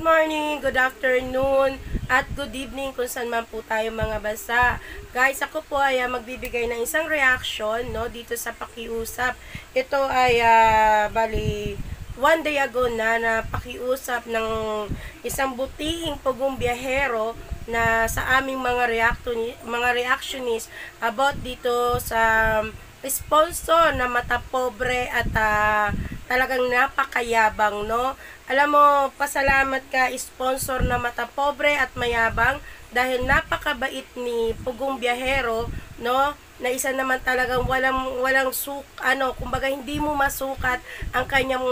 Good morning, good afternoon, at good evening kung saan man po tayo mga bansa. Guys, ako po ay magbibigay ng isang reaction no, dito sa pakiusap. Ito ay bali one day ago na pakiusap ng isang butihing pugong biyahero na sa aming mga reactionist about dito sa sponsor na mata pobre at talagang napakayabang, no? Alam mo, pasalamat ka sponsor na mata pobre at mayabang dahil napakabait ni Pugong Biyahero, no? Na isa naman talagang walang kumbaga hindi mo masukat ang kanyang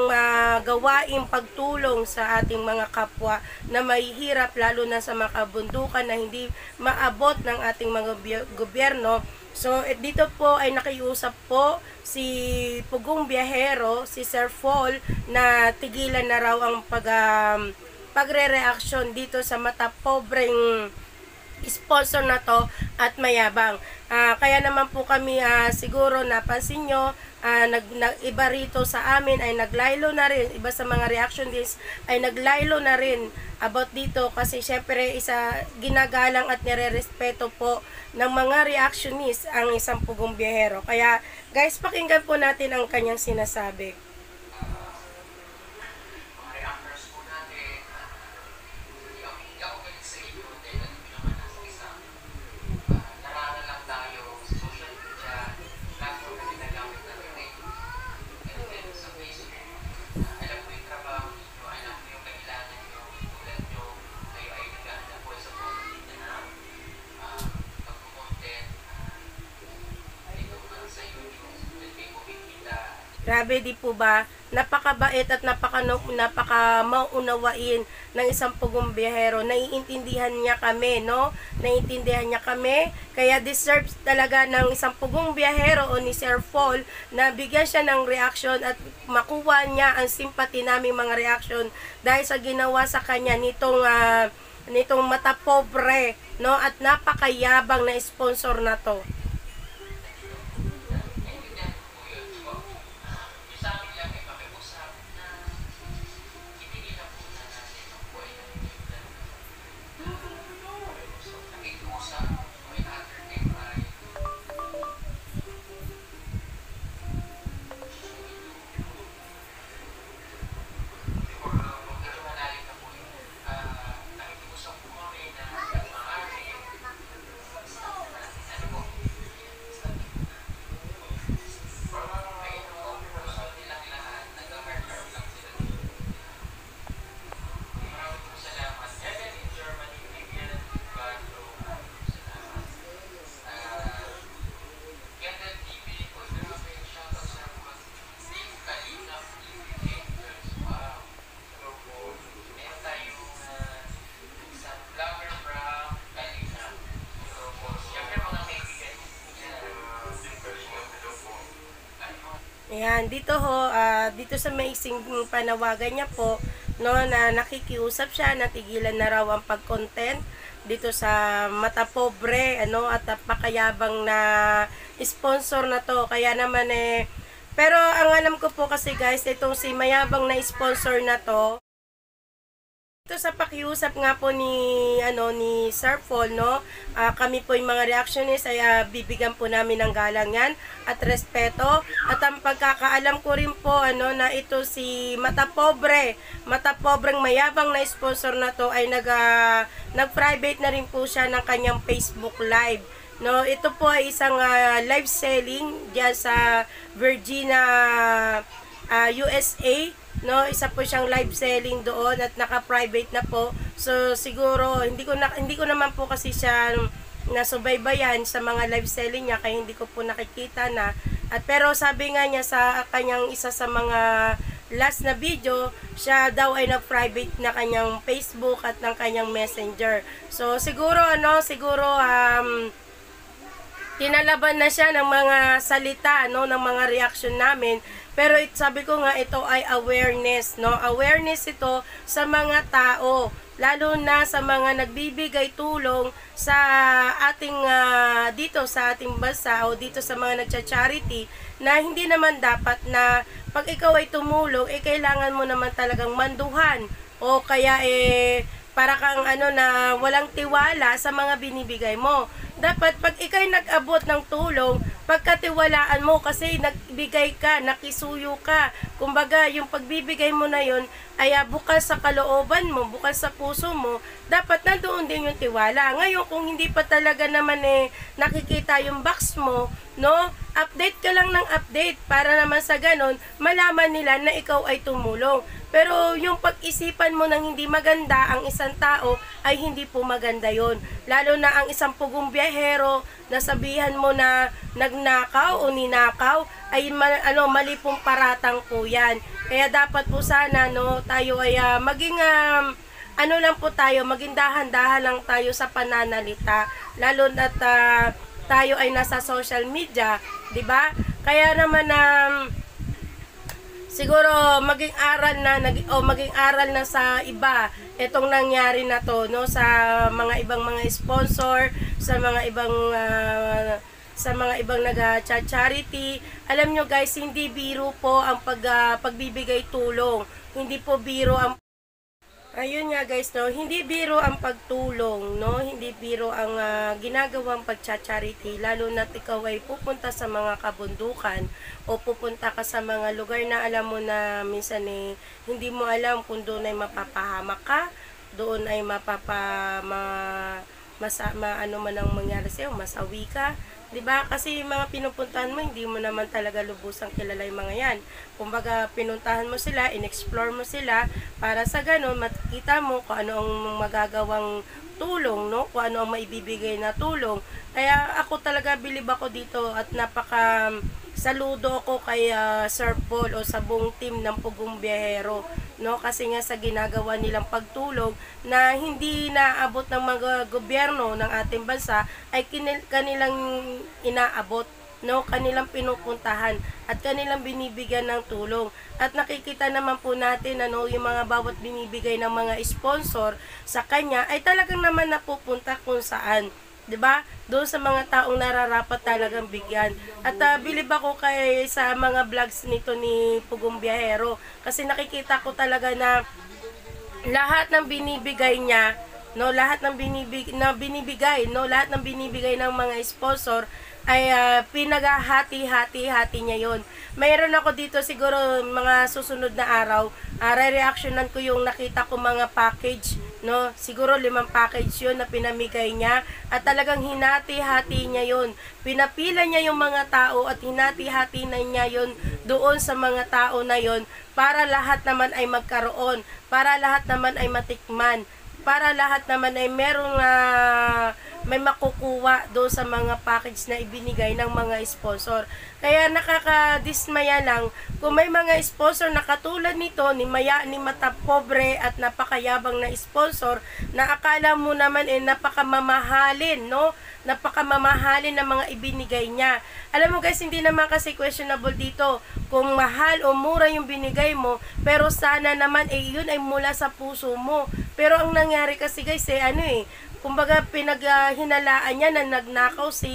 gawaing pagtulong sa ating mga kapwa na mahihirap, lalo na sa makabundukan na hindi maabot ng ating mga gobyerno. So, dito po ay nakiusap po si Pugong Biyahero, si Sir Fall, na tigilan na raw ang pagre-reaction dito sa mata pobreng sponsor na to at mayabang. Kaya naman po kami siguro napansin nyo, iba rito sa amin ay naglaylo na rin, iba sa mga reaction list ay naglaylo na rin about dito kasi syempre ginagalang at nire-respeto po ng mga reactionist ang isang Pugong Biyahero. Kaya guys, pakinggan po natin ang kanyang sinasabi. Grabe, di po ba? Napakabait at napakamauunawain ng isang Pugong Biyahero. Naiintindihan niya kami, no? Naiintindihan niya kami. Kaya deserves talaga ng isang Pugong Biyahero o ni Sir Fall na bigyan siya ng reaction at makuha niya ang simpati naming mga reaction dahil sa ginawa sa kanya nitong mata pobre, no? At napakayabang na sponsor na to. Ayan, dito sa maising panawagan niya po, no, na nakikiusap siya, natigilan na raw ang pag-content dito sa mata pobre, at napakayabang na sponsor na to. Kaya naman pero ang alam ko po kasi guys, itong si mayabang na sponsor na to, ito sa pakiusap nga po ni Sir Fall, no, kami po yung mga reactionist ay bibigyan po namin ng galang yan at respeto. At ang pagkakaalam ko rin po na ito si mata pobreng mayabang na sponsor na to ay nag-private na rin po siya ng kanyang Facebook live. No, ito po ay isang live selling diyan sa Virginia, USA. No, isa po siyang live selling doon at naka-private na po. So siguro hindi ko naman po kasi siya nasubaybayan sa mga live selling niya kaya hindi ko po nakikita na. Pero sabi nga niya sa kanyang isa sa mga last na video, siya daw ay nag-private na kanyang Facebook at ng kanyang Messenger. So siguro tinalaban na siya ng mga salita, no, ng mga reaction namin. Pero sabi ko nga, ito ay awareness, no? Awareness ito sa mga tao, lalo na sa mga nagbibigay tulong sa ating dito sa ating bansa o dito sa mga nagcha-charity, na hindi naman dapat na pag ikaw ay tumulong, kailangan mo naman talagang manduhan o kaya para kang na walang tiwala sa mga binibigay mo. Dapat pag ikay nag-abot ng tulong, pagkatiwalaan mo kasi nagbigay ka, nakisuyo ka. Kumbaga, yung pagbibigay mo na yon ay bukas sa kalooban mo, bukas sa puso mo, dapat nandoon din yung tiwala. Ngayon, kung hindi pa talaga naman nakikita yung box mo, no? Update ka lang ng update para naman sa ganon, malaman nila na ikaw ay tumulong. Pero yung pag-isipan mo ng hindi maganda ang isang tao ay hindi po maganda yon. Lalo na ang isang pugong biyahero, nasabihan mo na nagnakaw o ninakaw, ay mali pong paratang po yan. Kaya dapat po sana tayo ay maging lang po tayo, maging dahan-dahan lang tayo sa pananalita. Lalo na tayo ay nasa social media, 'di ba? Kaya naman siguro maging aral na sa iba itong nangyari na to, no, sa mga ibang mga sponsor, sa mga ibang nag-charity. Alam nyo guys, hindi biro po ang pagbibigay tulong. Hindi po biro ang ayun nga guys, no, hindi biro ang pagtulong, no, hindi biro ang ginagawang pagcha-charity, lalo na ikaw ay pupunta sa mga kabundukan o pupunta ka sa mga lugar na alam mo na minsan hindi mo alam kung doon ay mapapahamak ka, doon ay ano man ang mangyari sa'yo, masawi ka. 'Di ba? Kasi yung mga pinupuntahan mo, hindi mo naman talaga lubusang kilala yung mga 'yan. Kumbaga, pinuntahan mo sila, in-explore mo sila para sa ganun makita mo kung ano ang magagawang tulong, no? Kung ano ang maibibigay na tulong. Kaya ako talaga bilib ako dito at saludo ako kay Sir Paul o sa buong team ng Pugong Biyahero, no, kasi nga sa ginagawa nilang pagtulong na hindi naabot ng mga gobyerno ng ating bansa ay kanilang inaabot, no, kanilang pinupuntahan at kanilang binibigyan ng tulong. At nakikita naman po natin yung mga bawat binibigay ng mga sponsor sa kanya ay talagang naman napupunta kung saan, 'di ba? Doon sa mga taong nararapat talagang bigyan. At bilib ako sa mga vlogs nito ni Pugong Biyahero kasi nakikita ko talaga na lahat ng binibigay niya, no, lahat ng binibigay ng mga sponsor ay pinaghahati-hati niya yon. Mayroon ako dito siguro mga susunod na araw, re-reactionan ko yung nakita ko mga package, no, siguro 5 package yon na pinamigay niya at talagang hinati-hati niya yon. Pinapila niya yung mga tao at hinati-hati na niya yon doon sa mga tao na yon para lahat naman ay magkaroon, para lahat naman ay matikman, para lahat naman ay merong may makukuha doon sa mga package na ibinigay ng mga sponsor. Kaya nakakadismaya lang kung may mga sponsor na katulad nito ni Mata Pobre at napakayabang na sponsor na akala mo naman napakamamahalin, no? Napakamamahalin ng mga ibinigay niya. Alam mo guys, hindi naman kasi questionable dito kung mahal o mura yung binigay mo, pero sana naman yun ay mula sa puso mo. Pero ang nangyari kasi guys kumbaga pinaghinalaan niya na nagnakaw si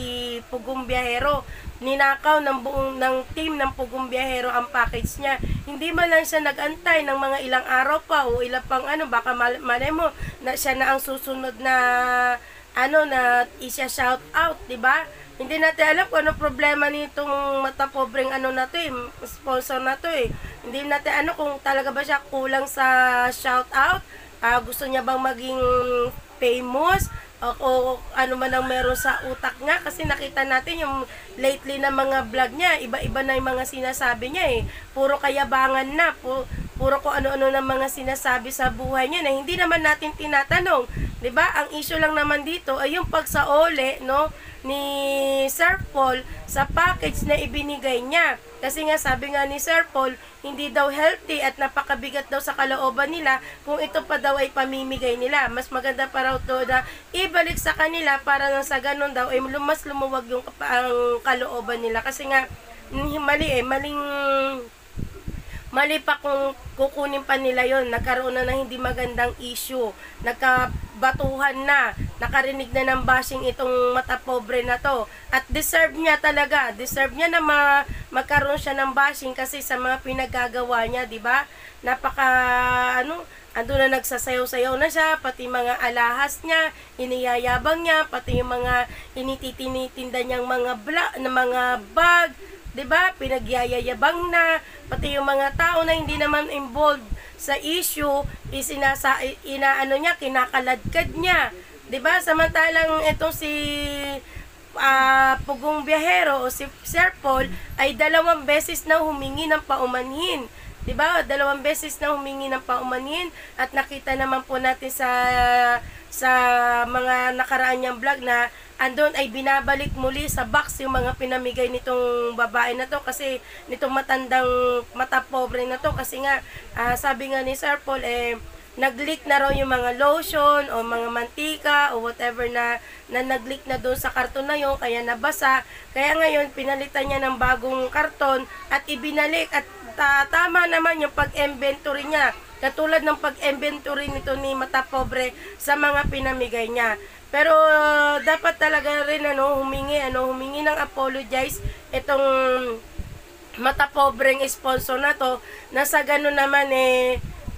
Pugong Biyahero. Ninakaw ng team ng Pugong Biyahero ang package niya. Hindi man lang siya nagantay ng mga ilang araw pa o ilang pang baka malay mo na siya na ang susunod na na isya-shout out, 'di ba? Hindi natin alam kung ano problema nitong Mata Pobreng sponsor na to Hindi natin kung talaga ba siya kulang sa shout out, gusto niya bang maging famous o ano man ang meron sa utak niya, kasi nakita natin yung lately na mga vlog niya, iba-iba na yung mga sinasabi niya puro kayabangan na, puro ko ano-ano na mga sinasabi sa buhay niya na hindi naman natin tinatanong, 'di ba? Ang issue lang naman dito ay yung pagsaole, no, ni Sir Paul sa package na ibinigay niya. Kasi nga sabi nga ni Sir Paul, hindi daw healthy at napakabigat daw sa kalooban nila kung ito pa daw ay pamimigay nila. Mas maganda pa raw to na ibalik sa kanila para nang sa ganun daw ay mas lumuwag yung ang kalooban nila. Kasi nga mali pa kung kukunin pa nila yon. Nagkaroon na ng hindi magandang issue. Nagkabatuhan na. Nakarinig na ng bashing itong Mata Pobre na to. At deserve niya talaga. Deserve niya na magkaroon siya ng bashing kasi sa mga pinagagawa niya, di ba? ando na nagsasayaw-sayaw na siya, pati mga alahas niya, iniyayabang niya, pati yung mga inititinitinda niyang mga bag, 'di ba? Pinagyayabang na, pati yung mga tao na hindi naman involved sa issue is inaano niya, kinakaladkad niya. 'Di ba? Samantalang itong si Pugong Biyahero o si Sir Paul ay 2 beses na humingi ng paumanhin. 'Di ba? 2 beses na humingi ng paumanhin at nakita naman po natin sa mga nakaraan niyang vlog na andon ay binabalik muli sa box yung mga pinamigay nitong babae na to, kasi nitong matandang mata pobre na to, kasi nga sabi nga ni Sir Paul nag-leak na raw yung mga lotion o mga mantika o whatever na nag-leak na doon sa karton na yun, kaya nabasa. Kaya ngayon, pinalitan niya ng bagong karton at ibinalik. At tama naman yung pag-inventory niya. Katulad ng pag-inventory nito ni Mata Pobre sa mga pinamigay niya. Pero dapat talaga rin humingi ng apologize itong Mata Pobreng sponsor na to, na sa ganun naman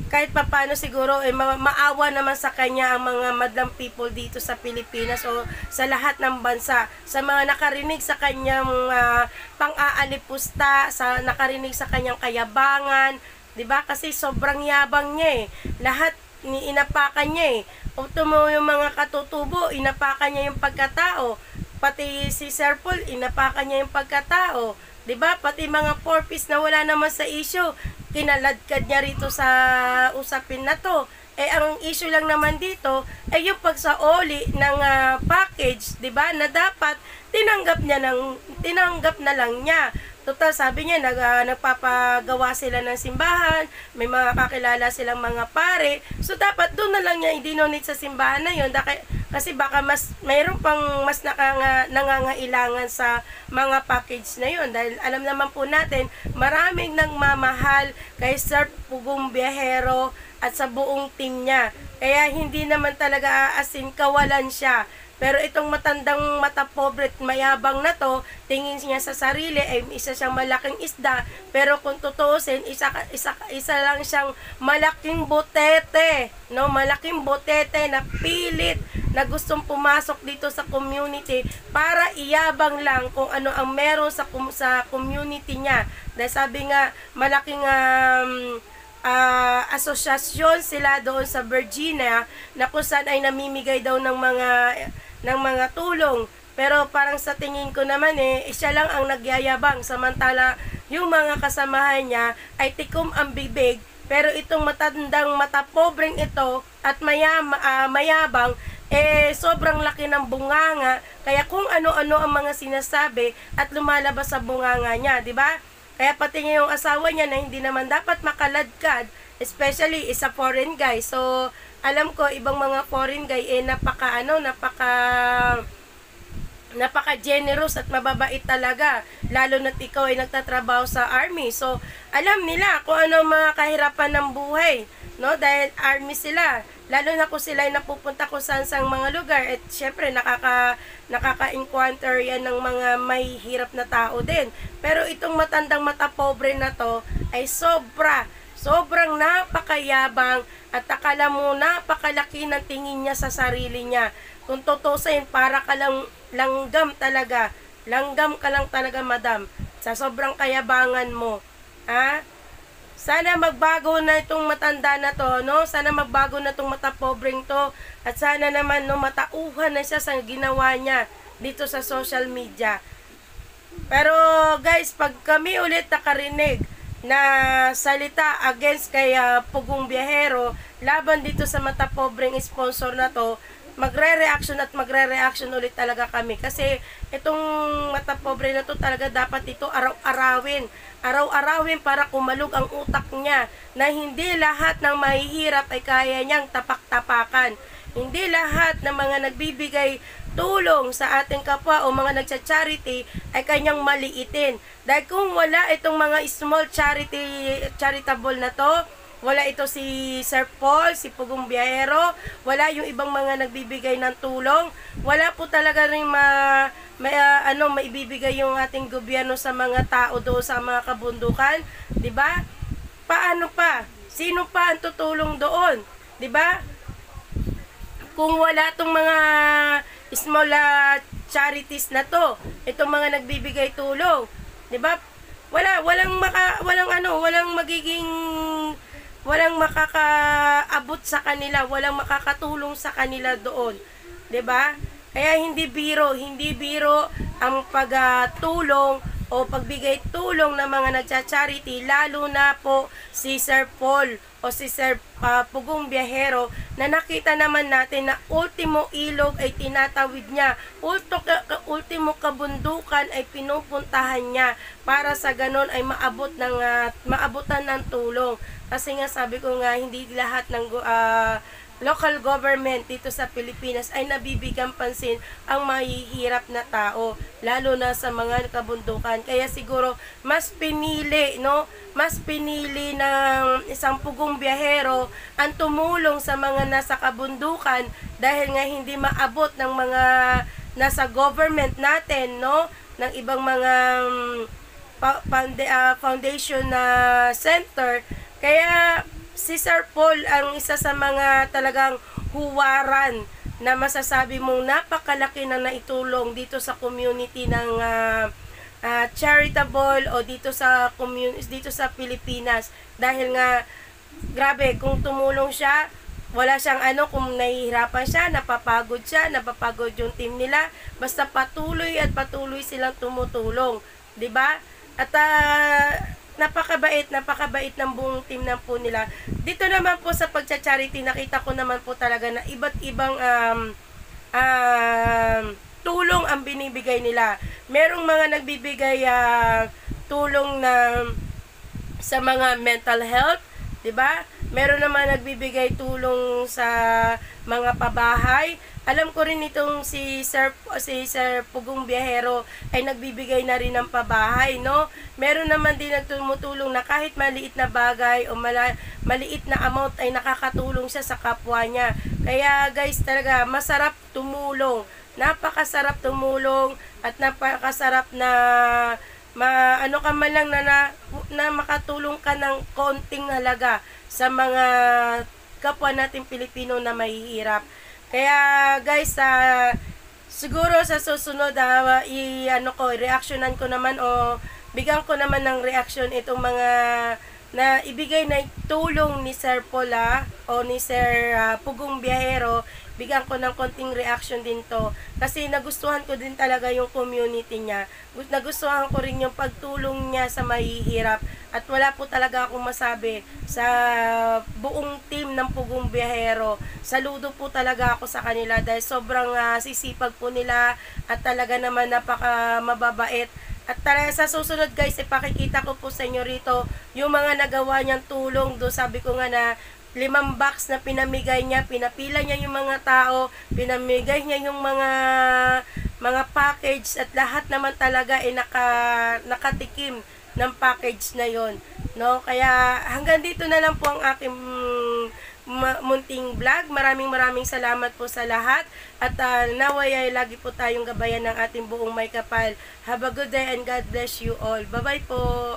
kahit papano siguro maawa naman sa kanya ang mga madlang people dito sa Pilipinas o sa lahat ng bansa, sa mga nakarinig sa kanyang pang-aalipusta, sa nakarinig sa kanyang kayabangan, 'di ba? Kasi sobrang yabang niya lahat inapakan niya O tumo yung mga katutubo, inapakan niya yung pagkatao. Pati si Sir Paul, inapakan niya yung pagkatao. 'Di ba? Pati mga 4-piece na wala naman sa issue, kinaladkad niya rito sa usapin na to. Ang issue lang naman dito ay yung pagsaoli ng package, 'di ba? Na dapat tinanggap na lang niya. Total, sabi niya nagpapagawa sila ng simbahan, may mga kakilala silang mga pare. So dapat doon na lang niya i-donate sa simbahan na 'yon, kasi baka mayroon pang mas nangangailangan sa mga package na 'yon, dahil alam naman po natin maraming nagmamahal kay Sir Pugong Biyahero at sa buong team niya. Kaya hindi naman talaga aasin kawalan siya. Pero itong matandang mata pobre at mayabang na to, tingin niya sa sarili ay isa siyang malaking isda, pero kung tutuusin, isa lang siyang malaking botete, no? Malaking botete na pilit na gustong pumasok dito sa community para iyabang lang kung ano ang meron sa community niya. Dahil sabi nga, malaking asosyasyon sila doon sa Virginia na kung saan ay namimigay daw ng mga tulong. Pero parang sa tingin ko naman siya lang ang nagyayabang, samantala yung mga kasamahan niya ay tikom ang bibig. Pero itong matandang mata pobreng ito at mayabang, sobrang laki ng bunganga. Kaya kung ano-ano ang mga sinasabi at lumalabas sa bunganga niya, di ba? Kaya pati niya yung asawa niya na hindi naman dapat makaladkad, especially isa foreign guy. So alam ko ibang mga foreign guy napaka generous at mababait talaga, lalo na't ikaw ay nagtatrabaho sa army. So alam nila kung ano mga kahirapan ng buhay, no? Dahil army sila, lalo na kung sila ay napupunta kung saan mga lugar, at syempre nakaka-encounter yan ng mga may hirap na tao din. Pero itong matandang mata pobre na to ay sobrang napakayabang, at akala mo napakalaki ng tingin niya sa sarili niya. Kung tutusin, para ka lang langgam ka lang talaga, madam, sa sobrang kayabangan mo. Sana magbago na itong matanda na to, no? Sana magbago na itong mata pobreng to, at sana naman matauhan na siya sa ginawa niya dito sa social media. Pero guys, pag kami ulit nakarinig na salita against kay Pugong Biyahero laban dito sa mata pobreng sponsor na to, magre-reaction ulit talaga kami, kasi itong mata pobre na to talaga dapat ito araw-arawin para kumalog ang utak niya, na hindi lahat ng mahihirap ay kaya niyang tapak-tapakan. Hindi lahat ng mga nagbibigay tulong sa ating kapwa o mga nagcha-charity ay kanyang maliitin. Dahil kung wala itong mga small charitable na to, wala ito si Sir Paul, si Pugong Biyahero, wala yung ibang mga nagbibigay ng tulong, wala po talaga rin maibibigay yung ating gobyerno sa mga tao doon sa mga kabundukan, 'di ba? Paano pa? Sino pa ang tutulong doon? 'Di ba? Kung wala tong mga small charities na to, itong mga nagbibigay tulong, 'di ba? Walang magiging, walang makakaabot sa kanila, walang makakatulong sa kanila doon, 'di ba? Kaya hindi biro ang pagtulong o pagbigay tulong ng mga nagcha-charity, lalo na po si Sir Paul o si Sir Pugong Biyahero, na nakita naman natin na ultimo ilog ay tinatawid niya, ultimo kabundukan ay pinupuntahan niya para sa ganon ay maabutan ng tulong. Kasi nga sabi ko nga, hindi lahat ng local government dito sa Pilipinas ay nabibigyan pansin ang mahihirap na tao, lalo na sa mga kabundukan. Kaya siguro mas pinili ng isang Pugong Biyahero ang tumulong sa mga nasa kabundukan, dahil nga hindi maabot ng mga nasa government natin, ng ibang mga foundation na center. Kaya si Sir Paul ang isa sa mga talagang huwaran na masasabi mong napakalaki na naitulong dito sa community ng charitable o dito sa Pilipinas. Dahil nga grabe, kung tumulong siya, wala siyang kung nahihirapan siya, napapagod yung team nila, basta patuloy silang tumutulong, 'di ba? At napakabait ng buong team na po nila. Dito naman po sa pagcha-charity, nakita ko naman po talaga na iba't ibang tulong ang binibigay nila. Merong mga nagbibigay tulong na sa mga mental health, 'di ba? Meron naman nagbibigay tulong sa mga pabahay. Alam ko rin itong si Sir Pugong Biyahero ay nagbibigay na rin ng pabahay, Meron naman din nagtumutulong na kahit maliit na bagay o maliit na amount ay nakakatulong siya sa kapwa niya. Kaya guys, talaga masarap tumulong. Napakasarap tumulong at napakasarap na ka man lang na makatulong ka ng konting halaga sa mga kapwa nating Pilipino na mahihirap. Kaya guys, siguro sa susunod reactionan ko naman o bigyan ko naman ng reaction itong mga na ibigay na tulong ni Sir Paul o ni Sir Pugong Biyahero. Bigyan ko ng konting reaction din to, kasi nagustuhan ko din talaga yung community niya. Nagustuhan ko rin yung pagtulong niya sa mahihirap, at wala po talaga akong masabi sa buong team ng Pugong Biyahero. Saludo po talaga ako sa kanila dahil sobrang sisipag po nila at talaga naman napaka mababait. At talaga sa susunod guys, ipakikita ko po sa inyo rito yung mga nagawa niyang tulong. Do sabi ko nga na 5 box na pinamigay niya, pinapila niya yung mga tao, pinamigay niya yung mga package, at lahat naman talaga ay nakatikim ng package na yon, Kaya hanggang dito na lang po ang aking munting vlog. Maraming salamat po sa lahat, at naway ay lagi po tayong gabayan ng ating buong may kapal. Have a good day and God bless you all. Bye bye po.